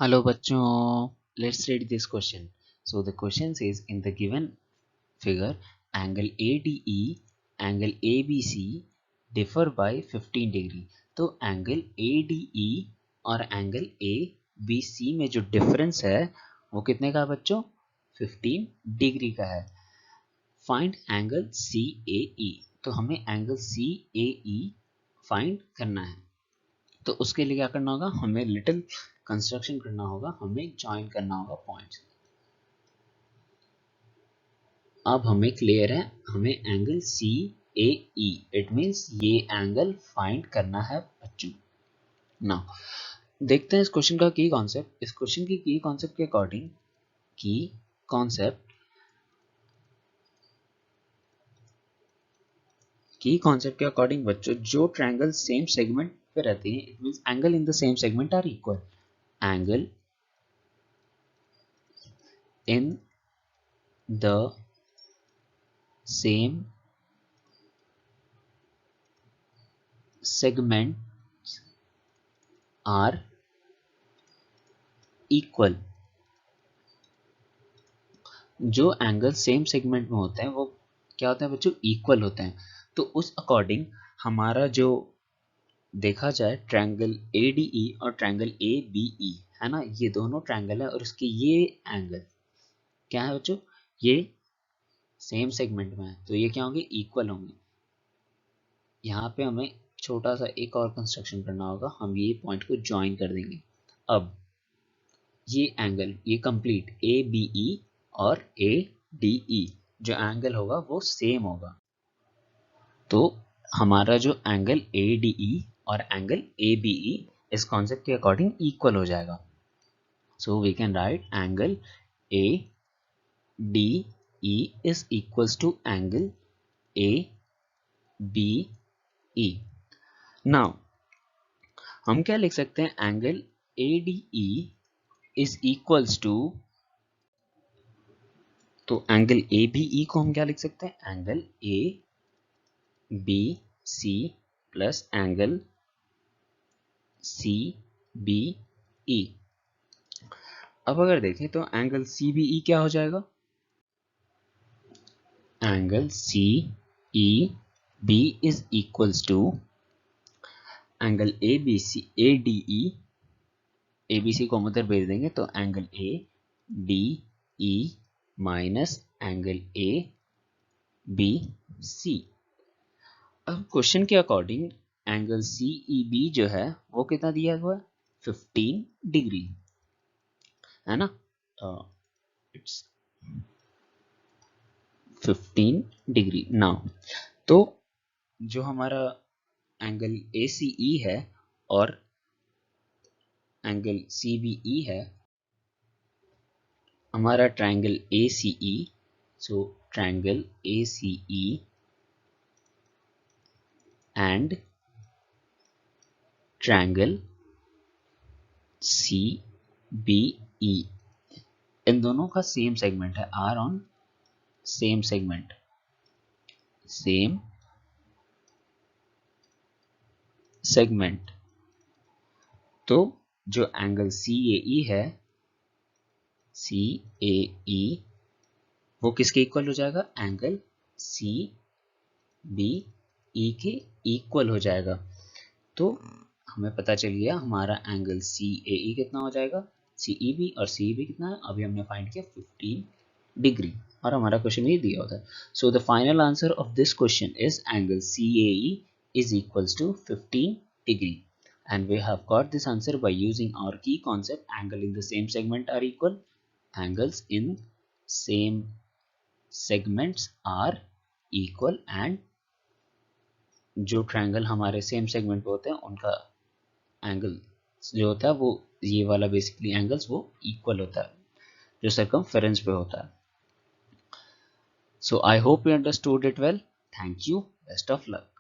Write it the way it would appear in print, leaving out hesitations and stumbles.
Hello bachcho, let's read this question. So the question says in the given figure angle ADE, angle ABC differ by 15 degree. तो angle ADE और angle ABC में जो difference है वो कितने का है बच्चों? 15 डिग्री का है. Find angle CAE. तो हमें एंगल CAE फाइंड करना है. तो उसके लिए क्या करना होगा? हमें लिटिल कंस्ट्रक्शन करना होगा, हमें ज्वाइन करना होगा पॉइंट्स. अब हमें क्लियर है, हमें एंगल CAE इट मींस ये एंगल फाइंड करना है बच्चों. नाउ देखते हैं इस क्वेश्चन का की कॉन्सेप्ट. इस क्वेश्चन की की कॉन्सेप्ट के अकॉर्डिंग की कॉन्सेप्ट के अकॉर्डिंग बच्चों जो ट्रायंगल सेम सेगमेंट पे रहते हैं it means angle in the same segment are equal. Angle in the same segments are equal. जो एंगल सेम सेगमेंट में होते हैं वो क्या होते हैं बच्चों? इक्वल होते हैं. तो उस अकॉर्डिंग हमारा जो देखा जाए ट्रायंगल ADE और ट्रायंगल ABE है ना, ये दोनों ट्रायंगल है और उसके ये एंगल क्या है बच्चों? ये सेम सेगमेंट में है तो ये क्या होंगे? इक्वल होंगे. यहाँ पे हमें छोटा सा एक और कंस्ट्रक्शन करना होगा, हम ये पॉइंट को ज्वाइन कर देंगे. अब ये एंगल ये कंप्लीट ABE और ADE जो एंगल होगा वो सेम होगा. तो हमारा जो एंगल ADE और एंगल ABE इस कॉन्सेप्ट के अकॉर्डिंग इक्वल हो जाएगा. So we can write angle ADE is equals to angle ABE. Now हम क्या लिख सकते हैं? Angle ADE is equals to, तो एंगल ABE को हम क्या लिख सकते हैं? Angle ABC plus angle CBE. अब अगर देखें तो एंगल CBE क्या हो जाएगा? Angle CEB is equals to angle ADE. ABC को हम उधर भेज देंगे तो angle ADE minus angle ABC. अब क्वेश्चन के अकॉर्डिंग एंगल CEB जो है वो कितना दिया हुआ है? 15 डिग्री है ना. It's 15 degree. नाउ तो जो हमारा एंगल ACE है और एंगल CBE है, हमारा triangle ACE, so triangle ACE and triangle CBE इन दोनों का सेम सेगमेंट है, आर ऑन सेम सेगमेंट. तो जो एंगल CAE है, CAE वो किसके इक्वल हो जाएगा? एंगल CBE के इक्वल हो जाएगा. तो हमें पता चल गया हमारा एंगल CAE कितना हो जाएगा, CEB और CEB कितना है अभी हमने फाइंड किया 15 डिग्री और हमारा क्वेश्चन ये दिया होता है. So the final answer of this question is angle CAE is equals to 15 degree, and we have got this answer by using our key concept. Angle in the same segment are equal. Angles in same segments are equal and जो triangle हमारे same segment पे होते हैं उनका angle जो होता है वो ये वाला बेसिकली एंगल्स वो इक्वल होता है जो सर्कमफेरेंस पे होता है. So I hope you understood it well. Thank you. Best of luck.